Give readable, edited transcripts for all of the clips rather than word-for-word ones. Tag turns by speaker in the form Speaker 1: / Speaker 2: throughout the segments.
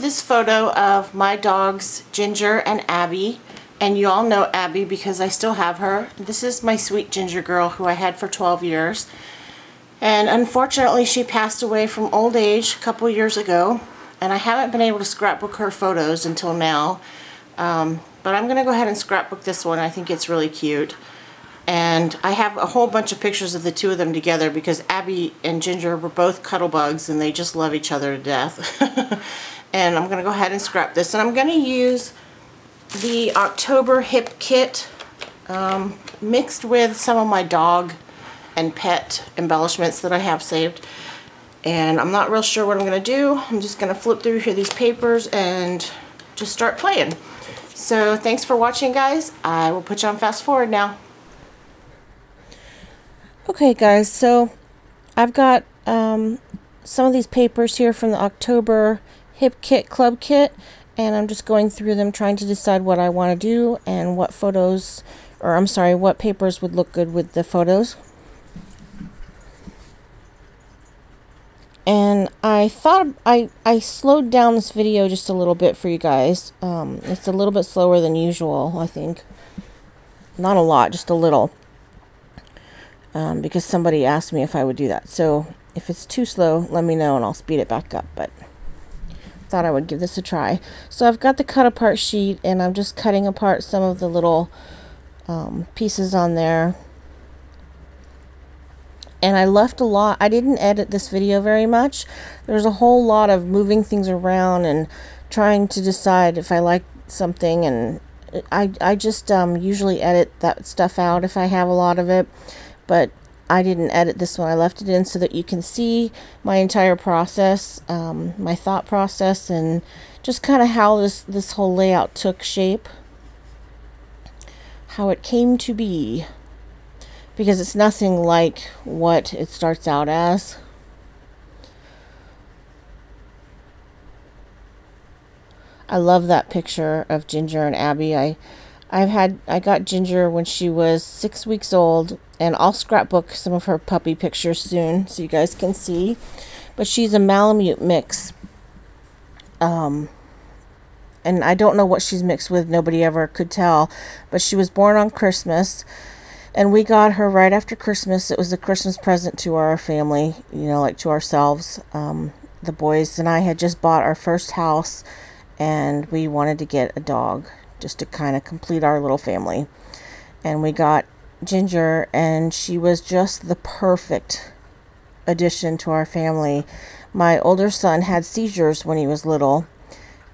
Speaker 1: this photo of my dogs, Ginger and Abby. And you all know Abby because I still have her. This is my sweet Ginger girl who I had for 12 years. And unfortunately, she passed away from old age a couple years ago. And I haven't been able to scrapbook her photos until now. But I'm going to go ahead and scrapbook this one. I think it's really cute. And I have a whole bunch of pictures of the two of them together because Abby and Ginger were both cuddle bugs and they just love each other to death. And I'm going to go ahead and scrap this. And I'm going to use the October Hip Kit mixed with some of my dog and pet embellishments that I have saved. And I'm not real sure what I'm going to do. I'm just going to flip through here these papers and just start playing. So thanks for watching, guys. I will put you on fast forward now. Okay, guys, so I've got some of these papers here from the October Hip Kit Club Kit, and I'm just going through them trying to decide what I want to do and what photos, or I'm sorry, what papers would look good with the photos. And I thought I slowed down this video just a little bit for you guys. It's a little bit slower than usual, I think. Not a lot, just a little. Because somebody asked me if I would do that. So if it's too slow, let me know and I'll speed it back up. But thought I would give this a try. So I've got the cut apart sheet and I'm just cutting apart some of the little pieces on there. And I left a lot. I didn't edit this video very much. There's a whole lot of moving things around and trying to decide if I like something. And I just usually edit that stuff out if I have a lot of it. But I didn't edit this one. I left it in so that you can see my entire process, my thought process, and just kind of how this whole layout took shape. How it came to be. Because it's nothing like what it starts out as. I love that picture of Ginger and Abby. I got Ginger when she was 6 weeks old, and I'll scrapbook some of her puppy pictures soon so you guys can see. But she's a Malamute mix. And I don't know what she's mixed with. Nobody ever could tell. But she was born on Christmas. And we got her right after Christmas. It was a Christmas present to our family, you know, like to ourselves. The boys and I had just bought our first house, and we wanted to get a dog just to kind of complete our little family. And we got Ginger, and she was just the perfect addition to our family. My older son had seizures when he was little,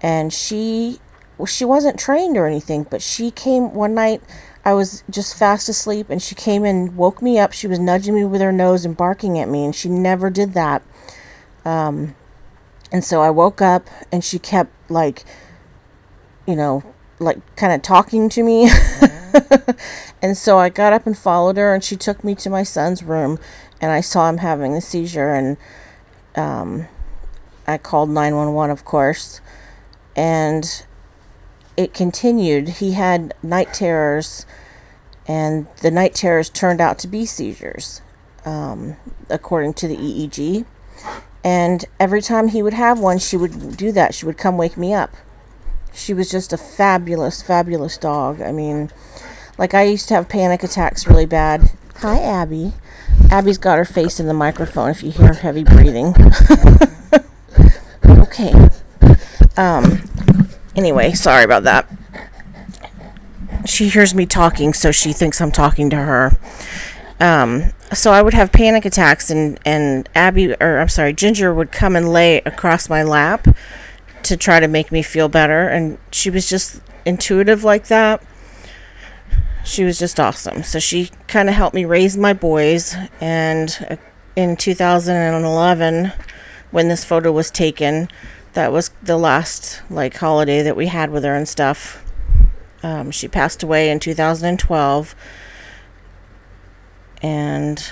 Speaker 1: and she wasn't trained or anything, but she came one night. I was just fast asleep and she came and woke me up. She was nudging me with her nose and barking at me, and she never did that. And so I woke up and she kept like, you know, like kind of talking to me. And so I got up and followed her, and she took me to my son's room, and I saw him having a seizure, and I called 911, of course, and it continued. He had night terrors, and the night terrors turned out to be seizures, according to the EEG. And every time he would have one, she would do that. She would come wake me up. She was just a fabulous, fabulous dog. I mean, like, I used to have panic attacks really bad. Hi, Abby. Abby's got her face in the microphone if you hear heavy breathing. Okay. Anyway, sorry about that. She hears me talking, so she thinks I'm talking to her. So I would have panic attacks, and Ginger would come and lay across my lap to try to make me feel better, and she was just intuitive like that. She was just awesome. So she kind of helped me raise my boys, and in 2011, when this photo was taken, that was the last like holiday that we had with her and stuff. She passed away in 2012, and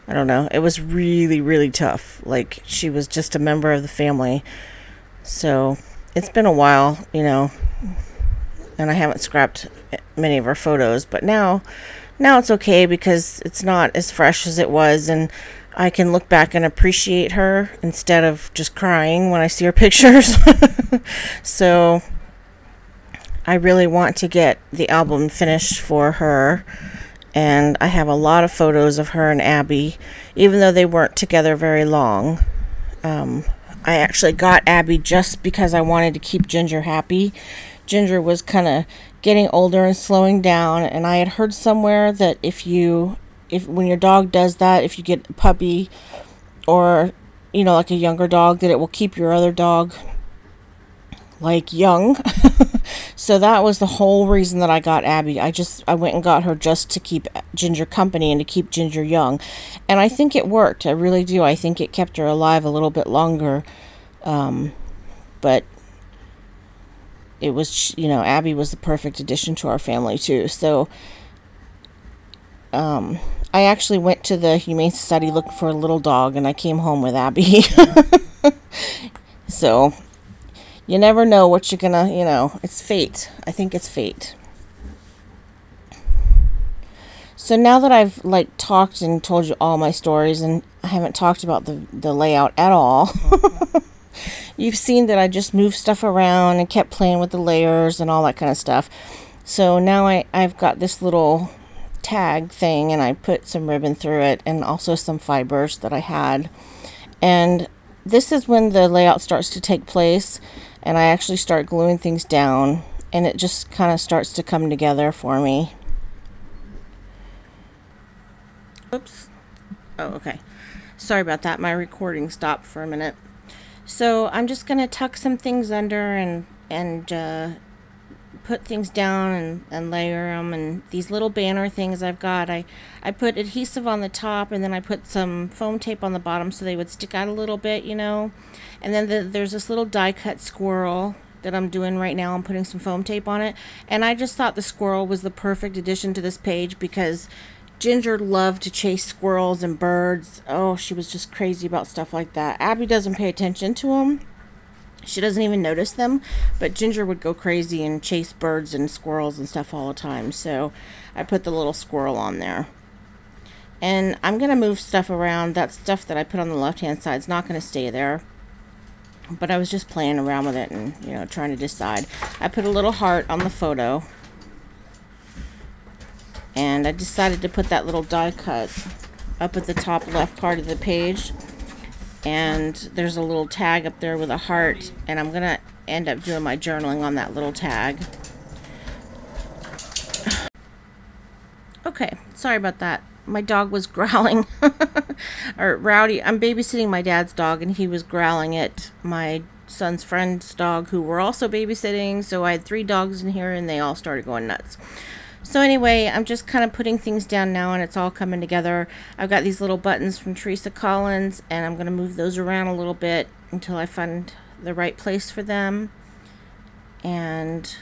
Speaker 1: I don't know, it was really, really tough. Like, she was just a member of the family. So it's been a while, you know, and I haven't scrapped many of our photos, but now it's okay because it's not as fresh as it was, and I can look back and appreciate her instead of just crying when I see her pictures. So I really want to get the album finished for her. And I have a lot of photos of her and Abby, even though they weren't together very long. I actually got Abby just because I wanted to keep Ginger happy. Ginger was kind of getting older and slowing down, and I had heard somewhere that if when your dog does that, if you get a puppy or, you know, like a younger dog, that it will keep your other dog like young. So that was the whole reason that I got Abby. I went and got her just to keep Ginger company and to keep Ginger young. And I think it worked. I really do. I think it kept her alive a little bit longer. But it was, you know, Abby was the perfect addition to our family too. So I actually went to the Humane Society looking for a little dog, and I came home with Abby. So you never know what you're gonna, you know, it's fate. I think it's fate. So now that I've like talked and told you all my stories, and I haven't talked about the layout at all, you've seen that I just moved stuff around and kept playing with the layers and all that kind of stuff. So now I've got this little tag thing, and I put some ribbon through it and also some fibers that I had. And this is when the layout starts to take place, and I actually start gluing things down, and it just kind of starts to come together for me. Oops. Oh, okay. Sorry about that. My recording stopped for a minute. So I'm just going to tuck some things under and put things down and layer them. And these little banner things I've got, I put adhesive on the top, and then I put some foam tape on the bottom so they would stick out a little bit, you know. And then there's this little die cut squirrel that I'm doing right now. I'm putting some foam tape on it. And I just thought the squirrel was the perfect addition to this page because Ginger loved to chase squirrels and birds. Oh, she was just crazy about stuff like that. Abby doesn't pay attention to them. She doesn't even notice them, but Ginger would go crazy and chase birds and squirrels and stuff all the time. So I put the little squirrel on there. And I'm going to move stuff around. That stuff that I put on the left-hand side is not going to stay there. But I was just playing around with it and, you know, trying to decide. I put a little heart on the photo. And I decided to put that little die cut up at the top left part of the page. And there's a little tag up there with a heart. And I'm going to end up doing my journaling on that little tag. Okay, sorry about that. My dog was growling. Or Rowdy. I'm babysitting my dad's dog, and he was growling at my son's friend's dog, who we're also babysitting. So I had 3 dogs in here, and they all started going nuts. So anyway, I'm just kind of putting things down now, and it's all coming together. I've got these little buttons from Teresa Collins, and I'm going to move those around a little bit until I find the right place for them. And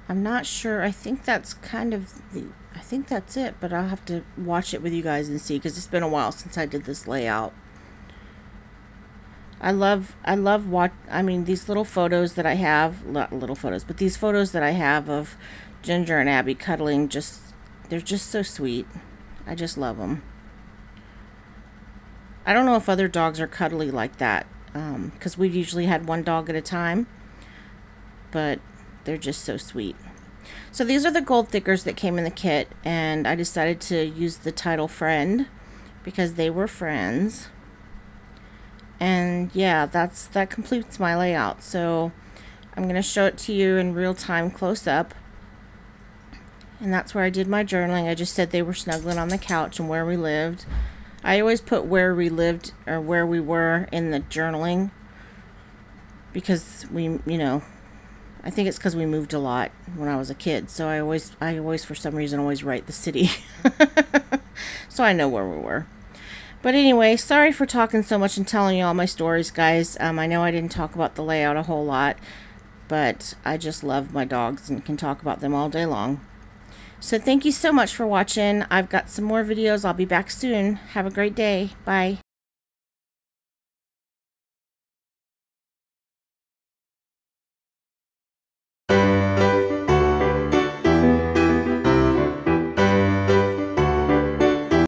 Speaker 1: I'm not sure. I think that's kind of I think that's it, but I'll have to watch it with you guys and see, because it's been a while since I did this layout. I love these little photos that I have, not little photos, but these photos that I have of Ginger and Abby cuddling, they're just so sweet. I just love them. I don't know if other dogs are cuddly like that, because we usually had one dog at a time, but they're just so sweet. So these are the gold thickers that came in the kit, and I decided to use the title Friend because they were friends. And yeah, that completes my layout. So I'm going to show it to you in real time close up. And that's where I did my journaling. I just said they were snuggling on the couch and where we lived. I always put where we lived or where we were in the journaling because we, you know, I think it's because we moved a lot when I was a kid. So I always for some reason always write the city. So I know where we were. But anyway, sorry for talking so much and telling you all my stories, guys. I know I didn't talk about the layout a whole lot, but I just love my dogs and can talk about them all day long. So thank you so much for watching. I've got some more videos. I'll be back soon. Have a great day. Bye.